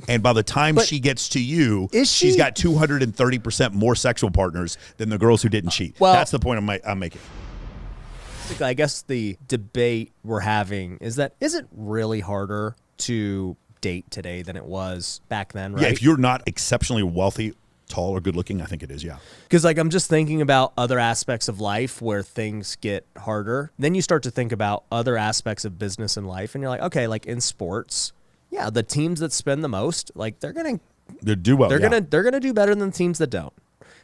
And by the time she gets to you, she's got 230% more sexual partners than the girls who didn't cheat. Well, that's the point I'm making. I guess the debate we're having is that, is it really harder to date today than it was back then, right? Yeah, if you're not exceptionally wealthy, tall, or good looking, I think it is, yeah. Because like I'm just thinking about other aspects of life where things get harder. Then you start to think about other aspects of business and life, and you're like, okay, like in sports, yeah, the teams that spend the most, like they're gonna do well. They're gonna do better than the teams that don't.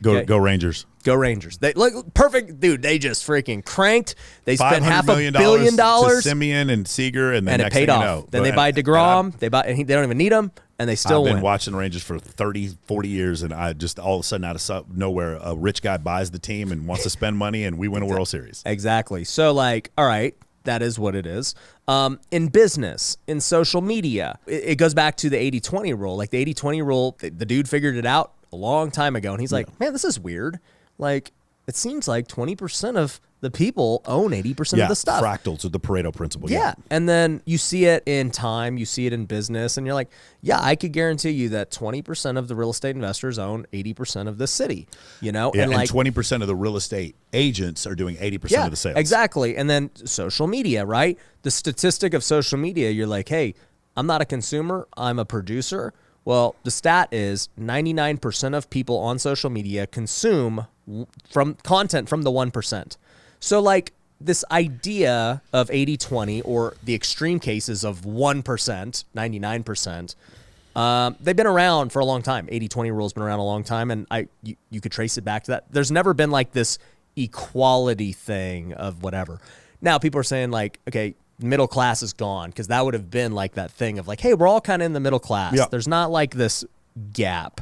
Go Rangers. Go Rangers. They look perfect, dude. They just freaking cranked. They spent $500 million to Simeon and Seager, and it paid off. Then they buy DeGrom. They don't even need him, and they still win. I've been watching the Rangers for 30, 40 years, and I just all of a sudden out of nowhere, a rich guy buys the team and wants to spend money, and we win a World Series. Exactly. So like, all right, that is what it is. In business, in social media, it goes back to the 80-20 rule. Like the 80-20 rule, the dude figured it out a long time ago, and he's like, man, this is weird. Like, it seems like 20% of the people own 80% of the stuff. Fractals of the Pareto principle. Yeah. And then you see it in time, you see it in business, and you're like, yeah, I could guarantee you that 20% of the real estate investors own 80% of the city, you know? Yeah, and like 20% of the real estate agents are doing 80% of the sales. Exactly. And then social media, right? The statistic of social media, you're like, hey, I'm not a consumer, I'm a producer. Well, the stat is 99% of people on social media consume from content from the 1%. So like this idea of 80-20 or the extreme cases of 1%, 99%, they've been around for a long time. 80-20 rule has been around a long time, and you could trace it back to that. There's never been like this equality thing of whatever. Now people are saying like, okay, middle class is gone, because that would have been like that thing of like, hey, we're all kind of in the middle class. Yeah. There's not like this gap.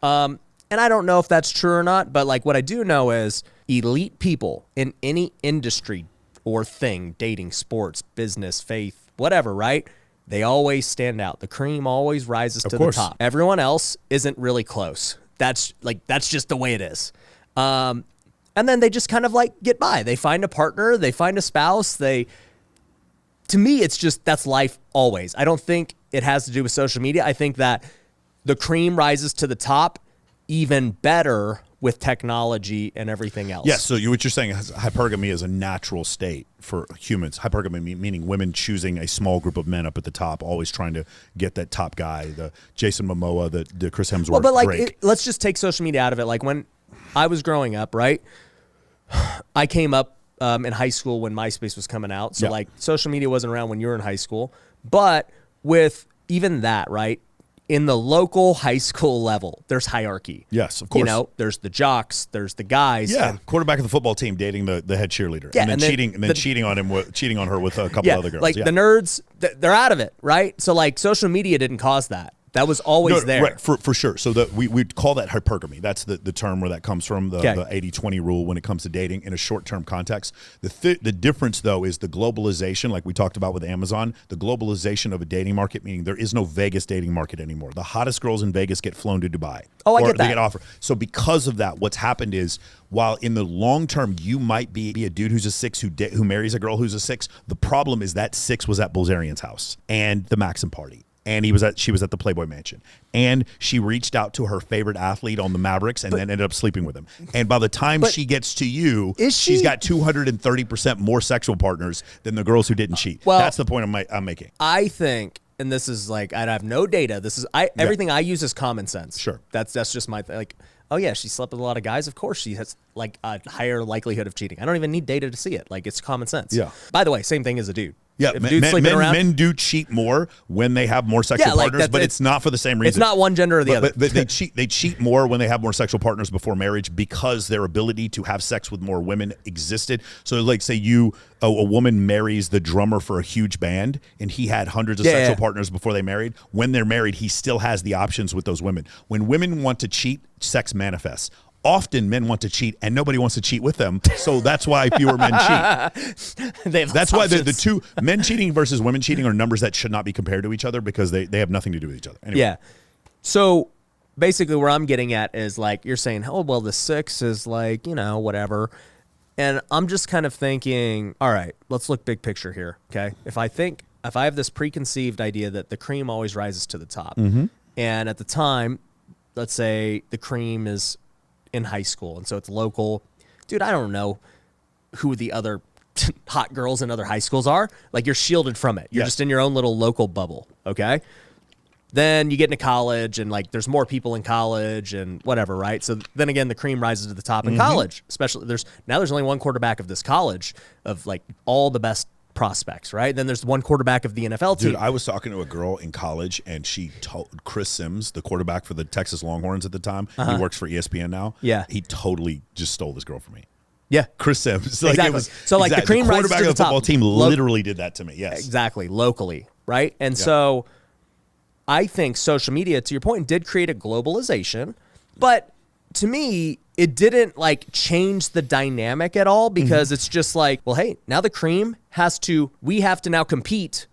And I don't know if that's true or not, but like what I do know is elite people in any industry or thing, dating, sports, business, faith, whatever, right? They always stand out. The cream always rises to the top. Everyone else isn't really close. That's just the way it is. And then they just kind of like get by. They find a partner, they find a spouse, to me, it's just, that's life always. I don't think it has to do with social media. I think that the cream rises to the top even better with technology and everything else. Yes, so what you're saying is hypergamy is a natural state for humans. Hypergamy meaning women choosing a small group of men up at the top, always trying to get that top guy, the Jason Momoa, the Chris Hemsworth. Well, but like, let's just take social media out of it. Like when I was growing up, right, I came up in high school when MySpace was coming out. So like social media wasn't around when you were in high school. But with even that, right, in the local high school level, there's hierarchy. Yes, of course. You know, there's the jocks, there's the guys. Yeah, quarterback of the football team dating the head cheerleader. Yeah, and then cheating on her with a couple other girls. Like the nerds, they're out of it, right? So like social media didn't cause that. That was always there. Right, for sure. So we'd call that hypergamy. That's the term where that comes from, the 80-20 rule when it comes to dating in a short-term context. The difference, though, is the globalization, like we talked about with Amazon, the globalization of a dating market, meaning there is no Vegas dating market anymore. The hottest girls in Vegas get flown to Dubai. Oh, I get that. They get offered. So because of that, what's happened is, while in the long term you might be a dude who's a 6 who marries a girl who's a 6, the problem is that 6 was at Bilzerian's house and the Maxim party. And she was at the Playboy Mansion, and she reached out to her favorite athlete on the Mavericks, and then ended up sleeping with him. And by the time she gets to you, she's got 230% more sexual partners than the girls who didn't cheat. Well, that's the point I'm making. I think, and this is like, I have no data. This is everything I use is common sense. Sure, that's just my like. Oh yeah, she slept with a lot of guys. Of course, she has like a higher likelihood of cheating. I don't even need data to see it. Like, it's common sense. Yeah. By the way, same thing as a dude. Yeah, men do cheat more when they have more sexual partners, but it's not for the same reason. It's not one gender or the other. But they cheat more when they have more sexual partners before marriage, because their ability to have sex with more women existed. So like, say a woman marries the drummer for a huge band, and he had hundreds of sexual partners before they married. When they're married, he still has the options with those women. When women want to cheat, sex manifests. Often men want to cheat, and nobody wants to cheat with them. So that's why fewer men cheat. That's why the two, men cheating versus women cheating, are numbers that should not be compared to each other, because they have nothing to do with each other. Anyway. Yeah. So basically where I'm getting at is like, you're saying, oh, well, the 6 is like, you know, whatever. And I'm just kind of thinking, all right, let's look big picture here. Okay. If I have this preconceived idea that the cream always rises to the top, And at the time, let's say the cream is in high school, and so it's local. Dude, I don't know who the other hot girls in other high schools are. Like, you're shielded from it. You're just in your own little local bubble, okay? Then you get into college, and like there's more people in college and whatever, right? So then again, the cream rises to the top in college. Especially there's only one quarterback of this college of like all the best prospects, right? Then there's one quarterback of the NFL team. Dude, I was talking to a girl in college, and she told Chris Sims, the quarterback for the Texas Longhorns at the time. He works for ESPN now. Yeah, he totally just stole this girl from me. Yeah, Chris Sims. Like, exactly. It was, so like the cream rises quarterback to the of the football top. team literally did that to me. Yes, exactly. Locally, right? And so I think social media, to your point, did create a globalization, but to me, it didn't like change the dynamic at all, because it's just like, well, hey, now the cream we have to now compete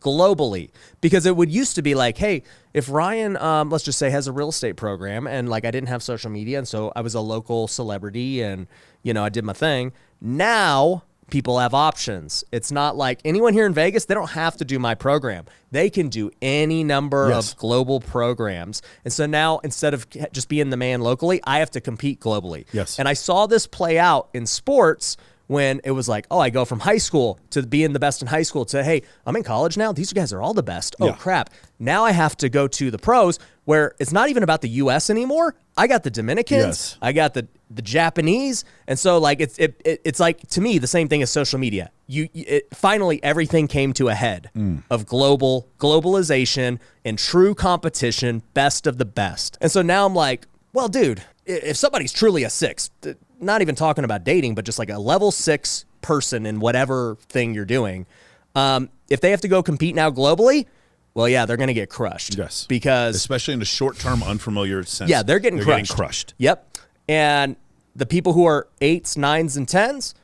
globally, because it would used to be like, hey, if Ryan, let's just say, has a real estate program, and like I didn't have social media, and so I was a local celebrity, and I did my thing. Now people have options. It's not like anyone here in Vegas, they don't have to do my program. They can do any number of global programs. And so now, instead of just being the man locally, I have to compete globally. Yes. And I saw this play out in sports when it was like, oh, I go from high school to being the best in high school to, hey, I'm in college now. These guys are all the best. Oh, crap. Now I have to go to the pros, where it's not even about the U.S. anymore. I got the Dominicans. I got the Japanese. And so like it's like, to me, the same thing as social media. Finally everything came to a head of globalization and true competition, best of the best. And so now I'm like, well, dude, if somebody's truly a 6, not even talking about dating, but just like a level 6 person in whatever thing you're doing, if they have to go compete now globally, well, yeah, they're going to get crushed. Yes. Because especially in a short-term, unfamiliar sense. Yeah, they're getting crushed. Yep. And the people who are 8s, 9s, and 10s,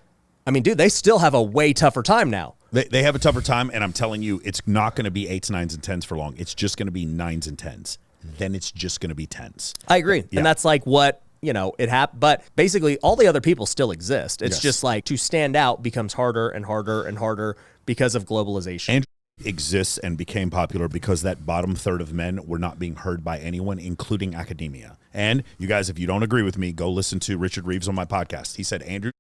I mean, dude, they still have a way tougher time now. They have a tougher time, and I'm telling you, it's not going to be 8s, 9s, and 10s for long. It's just going to be 9s and 10s. Then it's just going to be 10s. I agree. And that's like what, it happened. But basically, all the other people still exist. It's just like to stand out becomes harder and harder and harder because of globalization. And exists and became popular because that bottom third of men were not being heard by anyone, including academia. And you guys, if you don't agree with me, go listen to Richard Reeves on my podcast. He said Andrew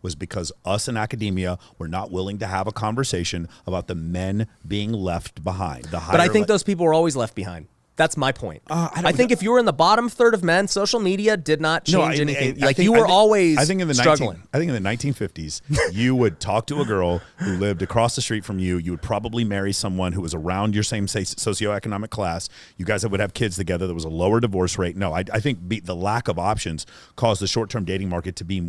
was because us in academia were not willing to have a conversation about the men being left behind. But I think those people were always left behind. That's my point. I think if you were in the bottom third of men, social media did not change anything. You were always struggling. I think in the 1950s, you would talk to a girl who lived across the street from you. You would probably marry someone who was around your same socioeconomic class. You guys would have kids together. There was a lower divorce rate. No, I think the lack of options caused the short-term dating market to be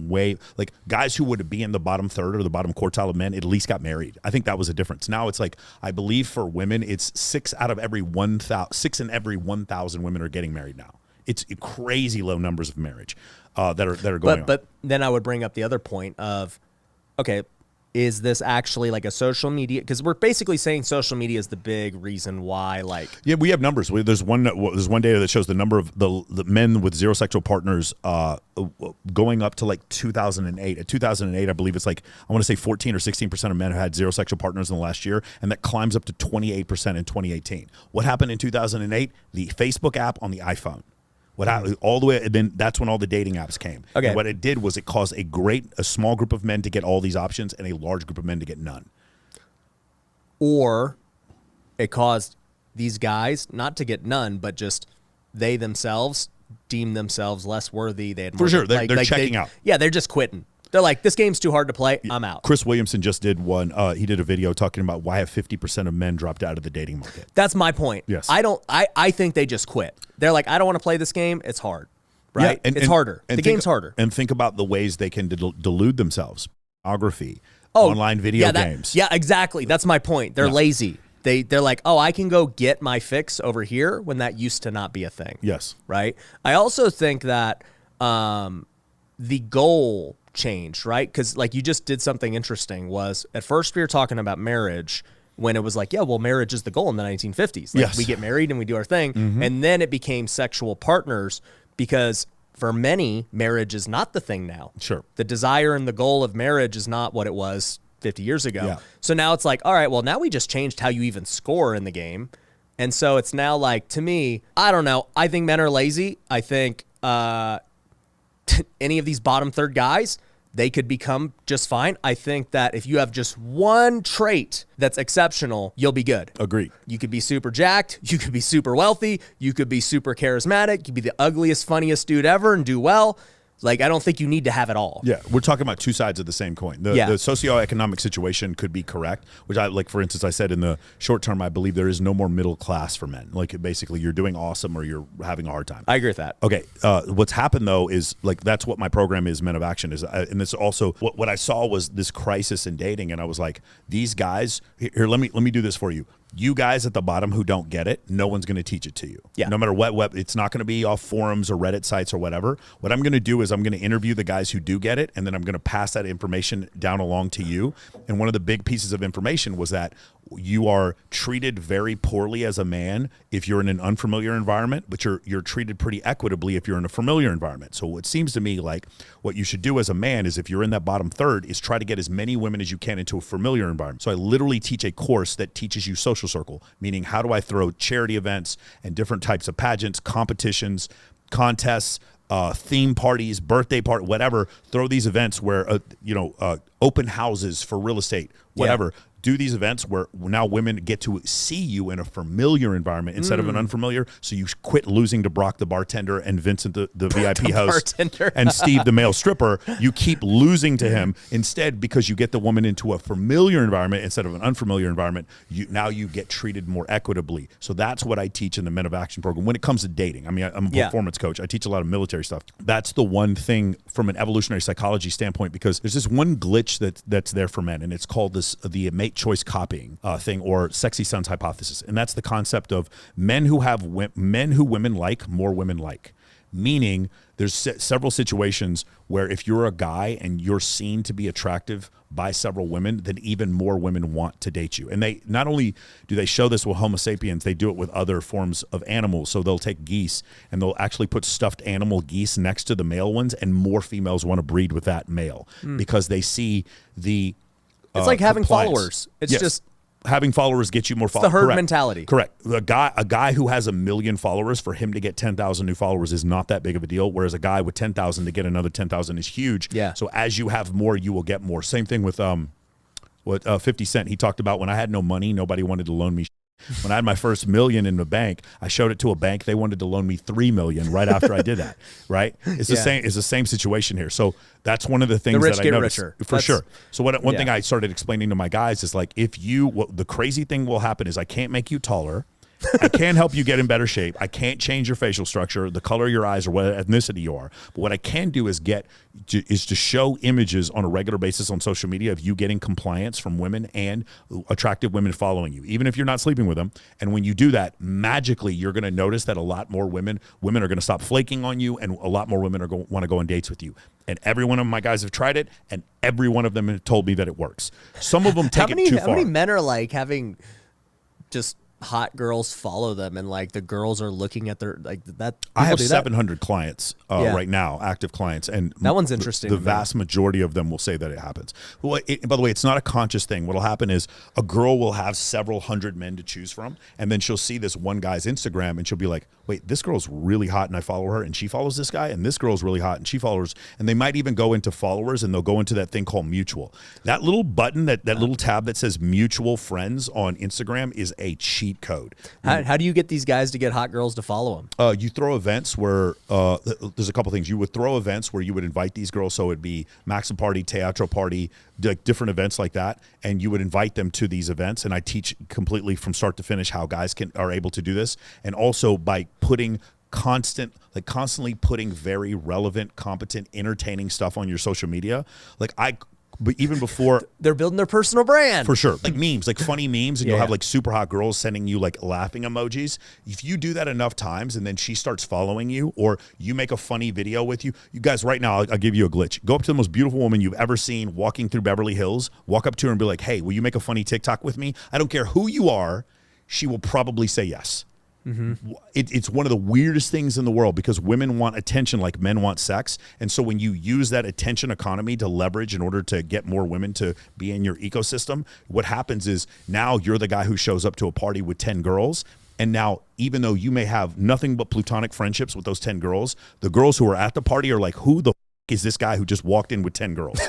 like guys who would be in the bottom third or the bottom quartile of men at least got married. I think that was a difference. Now it's like, I believe for women, it's 6 in every 1,000 women are getting married now. It's crazy low numbers of marriage that are going on. But then I would bring up the other point of, okay, is this actually like a social media? Because we're basically saying social media is the big reason why. Like, yeah, we have numbers. There's one data that shows the number of the men with zero sexual partners going up to like 2008. At 2008, I believe it's like, I want to say 14 or 16% of men have had zero sexual partners in the last year, and that climbs up to 28% in 2018. What happened in 2008? The Facebook app on the iPhone. All the way, and then that's when all the dating apps came. Okay. And what it did was it caused a small group of men to get all these options and a large group of men to get none. Or it caused these guys not to get none, but just they themselves deem themselves less worthy. They had more, for sure, they're checking out. Yeah, they're just quitting. They're like, this game's too hard to play. I'm out. Chris Williamson just did one. He did a video talking about why have 50% of men dropped out of the dating market. That's my point. Yes. I think they just quit. They're like, I don't want to play this game. It's hard, right? Yeah, it's harder. The game's harder. And think about the ways they can delude themselves. Pornography, online video games. Yeah, exactly. That's my point. They're lazy. They're like, oh, I can go get my fix over here when that used to not be a thing. Yes. Right? I also think that the goal changed, right? Because like you just did something interesting was at first we were talking about marriage when it was like, yeah, well, marriage is the goal in the 1950s. Like, we get married and we do our thing. Mm-hmm. And then it became sexual partners because for many, marriage is not the thing now. Sure. The desire and the goal of marriage is not what it was 50 years ago. Yeah. So now it's like, all right, well, now we just changed how you even score in the game. And so it's now like, to me, I don't know. I think men are lazy. I think any of these bottom third guys, they could become just fine. I think that if you have just one trait that's exceptional, you'll be good. Agreed. You could be super jacked. You could be super wealthy. You could be super charismatic. You could be the ugliest, funniest dude ever and do well. Like, I don't think you need to have it all. Yeah, we're talking about two sides of the same coin. The socioeconomic situation could be correct, which I like. For instance, I said in the short term, I believe there is no more middle class for men. Like, basically, you're doing awesome or you're having a hard time. I agree with that. Okay, what's happened though is like that's what my program is, Men of Action is, and this also what I saw was this crisis in dating, and I was like, these guys here. Let me do this for you. You guys at the bottom who don't get it, no one's going to teach it to you. Yeah. No matter what, it's not going to be off forums or Reddit sites or whatever. What I'm going to do is I'm going to interview the guys who do get it, and then I'm going to pass that information down along to you. And one of the big pieces of information was that you are treated very poorly as a man if you're in an unfamiliar environment, but you're treated pretty equitably if you're in a familiar environment. So it seems to me like what you should do as a man is, if you're in that bottom third, is try to get as many women as you can into a familiar environment. So I literally teach a course that teaches you social circle, meaning how do I throw charity events and different types of pageants, competitions, contests, theme parties, birthday party, whatever. Throw these events where open houses for real estate, whatever. Yeah. Do these events where now women get to see you in a familiar environment instead of an unfamiliar. So you quit losing to Brock the bartender and Vincent the VIP host and Steve the male stripper. You keep losing to him instead, because you get the woman into a familiar environment instead of an unfamiliar environment. Now you get treated more equitably. So that's what I teach in the Men of Action program when it comes to dating. I mean, I'm a performance coach. I teach a lot of military stuff. That's the one thing from an evolutionary psychology standpoint, because there's this one glitch that's there for men, and it's called the mate choice copying thing, or sexy sons hypothesis. And that's the concept of men who women like, more women like. Meaning there's several situations where if you're a guy and you're seen to be attractive by several women, then even more women want to date you. And they not only do they show this with Homo sapiens, they do it with other forms of animals. So they'll take geese and they'll actually put stuffed animal geese next to the male ones, and more females want to breed with that male because they see the it's like having compliance. Followers. It's just having followers get you more followers. The herd mentality. Correct. A guy who has 1 million followers, for him to get 10,000 new followers is not that big of a deal. Whereas a guy with 10,000 to get another 10,000 is huge. Yeah. So as you have more, you will get more. Same thing with 50 Cent. He talked about, when I had no money, nobody wanted to loan me. When I had my first $1 million in the bank, I showed it to a bank. They wanted to loan me $3 million right after I did that. Right? It's the same. It's the same situation here. So that's one of the things that I noticed for sure. So one thing I started explaining to my guys is like, the crazy thing will happen is I can't make you taller. I can't help you get in better shape. I can't change your facial structure, the color of your eyes, or what ethnicity you are. But what I can do is to show images on a regular basis on social media of you getting compliance from women and attractive women following you, even if you're not sleeping with them. And when you do that, magically, you're going to notice that a lot more women are going to stop flaking on you, and a lot more women want to go on dates with you. And every one of my guys have tried it, and every one of them have told me that it works. Some of them take it too far. How many men are like having just hot girls follow them, and like the girls are looking at their like that? I have 700 clients right now, active clients, and that one's interesting. The vast majority of them will say that it happens. Well, by the way, it's not a conscious thing. What'll happen is a girl will have several hundred men to choose from, and then she'll see this one guy's Instagram, and she'll be like, "Wait, this girl's really hot, and I follow her, and she follows this guy, and this girl's really hot, and she follows." And they might even go into followers, and they'll go into that thing called mutual. That little button, that little tab that says mutual friends on Instagram is a cheat code. How do you get these guys to get hot girls to follow them? You throw events where there's a couple things. You would throw events where you would invite these girls, so it'd be Maxim Party, Teatro Party, like different events like that, and you would invite them to these events. And I teach completely from start to finish how guys are able to do this, and also by putting constantly putting very relevant, competent, entertaining stuff on your social media. But even before, they're building their personal brand. For sure. Like memes, like funny memes, and you'll have like super hot girls sending you like laughing emojis. If you do that enough times, and then she starts following you, or you make a funny video with you guys, right now, I'll give you a glitch. Go up to the most beautiful woman you've ever seen walking through Beverly Hills, walk up to her and be like, "Hey, will you make a funny TikTok with me?" I don't care who you are. She will probably say yes. Mm-hmm. It's one of the weirdest things in the world, because women want attention like men want sex. And so when you use that attention economy to leverage in order to get more women to be in your ecosystem, what happens is now you're the guy who shows up to a party with 10 girls. And now, even though you may have nothing but platonic friendships with those 10 girls, the girls who are at the party are like, who the is this guy who just walked in with 10 girls?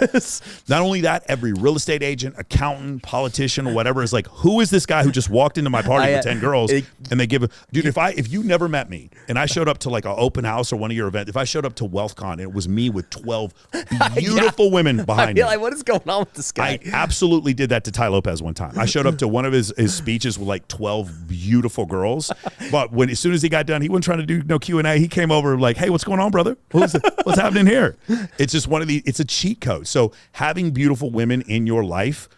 Not only that, every real estate agent, accountant, politician, or whatever is like, who is this guy who just walked into my party with 10 girls? And they give dude, if you never met me and I showed up to like an open house or one of your events, if I showed up to WealthCon and it was me with 12 beautiful women behind me. Like, what is going on with this guy? I absolutely did that to Ty Lopez one time. I showed up to one of his speeches with like 12 beautiful girls. But as soon as he got done, he wasn't trying to do no Q&A. He came over like, hey, what's going on, brother? What's happening here? It's just it's a cheat code. So having beautiful women in your life,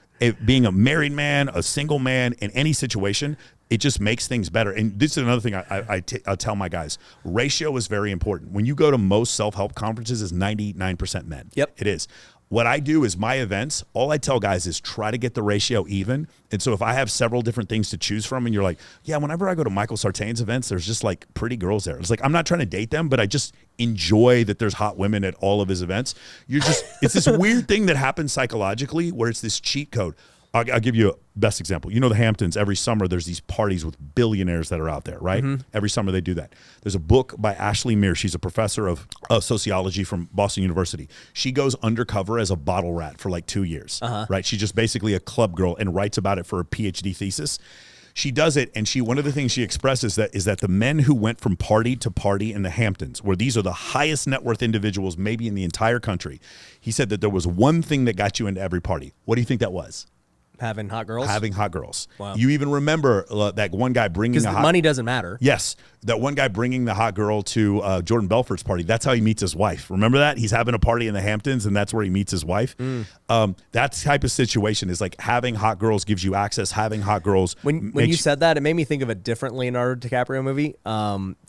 being a married man, a single man, in any situation, it just makes things better. And this is another thing I'll tell my guys. Ratio is very important. When you go to most self-help conferences, is 99% men. Yep. It is. What I do is my events, all I tell guys is try to get the ratio even. And so if I have several different things to choose from and you're like, yeah, whenever I go to Michael Sartain's events, there's just like pretty girls there. It's like, I'm not trying to date them, but I just enjoy that there's hot women at all of his events. It's this weird thing that happens psychologically where it's this cheat code. I'll give you a best example. You know, the Hamptons, every summer there's these parties with billionaires that are out there, right? Mm-hmm. Every summer they do that. There's a book by Ashley Mears. She's a professor of sociology from Boston University. She goes undercover as a bottle rat for like 2 years, right? She's just basically a club girl and writes about it for a PhD thesis. She does it, and one of the things she expresses is that the men who went from party to party in the Hamptons, where these are the highest net worth individuals maybe in the entire country, he said that there was one thing that got you into every party. What do you think that was? Having hot girls? Having hot girls. Wow. You even remember that one guy bringing because money doesn't matter. Yes. That one guy bringing the hot girl to Jordan Belfort's party. That's how he meets his wife. Remember that? He's having a party in the Hamptons, and that's where he meets his wife. That type of situation is like having hot girls gives you access. Having hot girls. When you said that, it made me think of a different Leonardo DiCaprio movie,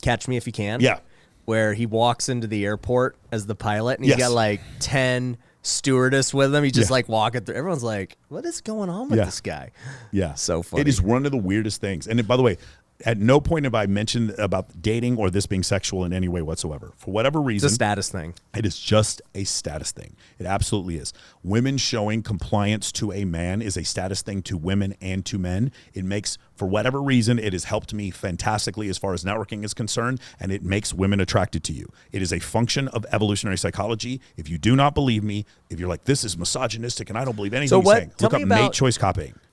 Catch Me If You Can. Yeah. Where he walks into the airport as the pilot, and he's got like 10 stewardess with him. He's just like walking through. Everyone's like, what is going on with this guy? Yeah. So funny. It is one of the weirdest things. And by the way, at no point have I mentioned about dating or this being sexual in any way whatsoever. For whatever reason. It's a status thing. It is just a status thing. It absolutely is. Women showing compliance to a man is a status thing to women and to men. It makes, for whatever reason, it has helped me fantastically as far as networking is concerned, and it makes women attracted to you. It is a function of evolutionary psychology. If you do not believe me, if you're like, this is misogynistic and I don't believe anything he's saying, look up mate choice copying.